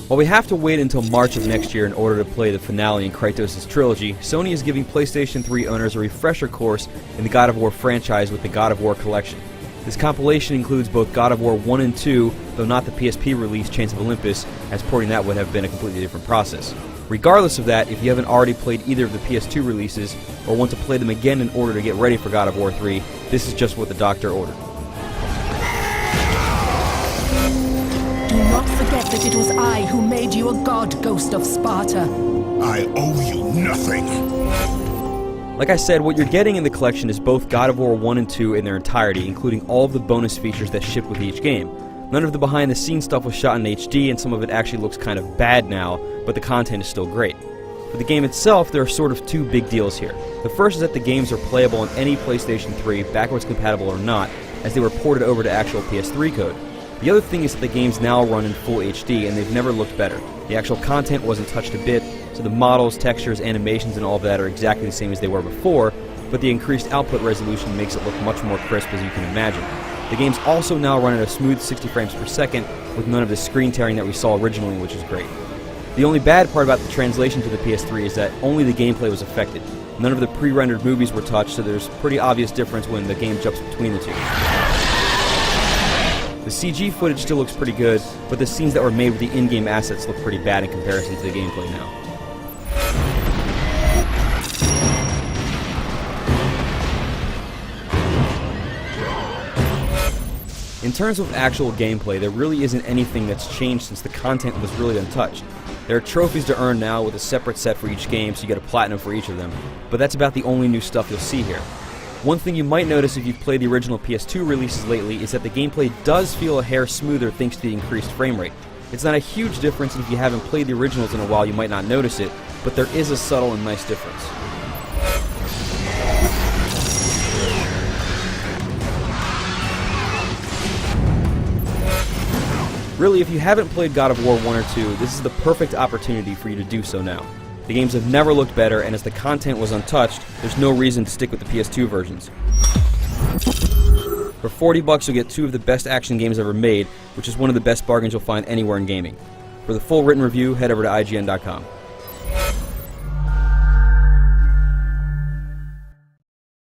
While we have to wait until March of next year in order to play the finale in Kratos' trilogy, Sony is giving PlayStation 3 owners a refresher course in the God of War franchise with the God of War Collection. This compilation includes both God of War 1 and 2, though not the PSP release Chains of Olympus, as porting that would have been a completely different process. Regardless of that, if you haven't already played either of the PS2 releases, or want to play them again in order to get ready for God of War 3, this is just what the doctor ordered. Do not forget that it was I who made you a god, Ghost of Sparta. I owe you nothing. Like I said, what you're getting in the collection is both God of War 1 and 2 in their entirety, including all of the bonus features that ship with each game. None of the behind-the-scenes stuff was shot in HD, and some of it actually looks kind of bad now, but the content is still great. For the game itself, there are sort of two big deals here. The first is that the games are playable on any PlayStation 3, backwards compatible or not, as they were ported over to actual PS3 code. The other thing is that the games now run in full HD, and they've never looked better. The actual content wasn't touched a bit, so the models, textures, animations, and all of that are exactly the same as they were before, but the increased output resolution makes it look much more crisp, as you can imagine. The games also now run at a smooth 60 frames per second, with none of the screen tearing that we saw originally, which is great. The only bad part about the translation to the PS3 is that only the gameplay was affected. None of the pre-rendered movies were touched, so there's a pretty obvious difference when the game jumps between the two. The CG footage still looks pretty good, but the scenes that were made with the in-game assets look pretty bad in comparison to the gameplay now. In terms of actual gameplay, there really isn't anything that's changed since the content was really untouched. There are trophies to earn now with a separate set for each game, so you get a platinum for each of them, but that's about the only new stuff you'll see here. One thing you might notice if you've played the original PS2 releases lately is that the gameplay does feel a hair smoother thanks to the increased frame rate. It's not a huge difference, and if you haven't played the originals in a while you might not notice it, but there is a subtle and nice difference. Really, if you haven't played God of War 1 or 2, this is the perfect opportunity for you to do so now. The games have never looked better, and as the content was untouched, there's no reason to stick with the PS2 versions. For $40 you'll get two of the best action games ever made, which is one of the best bargains you'll find anywhere in gaming. For the full written review, head over to IGN.com.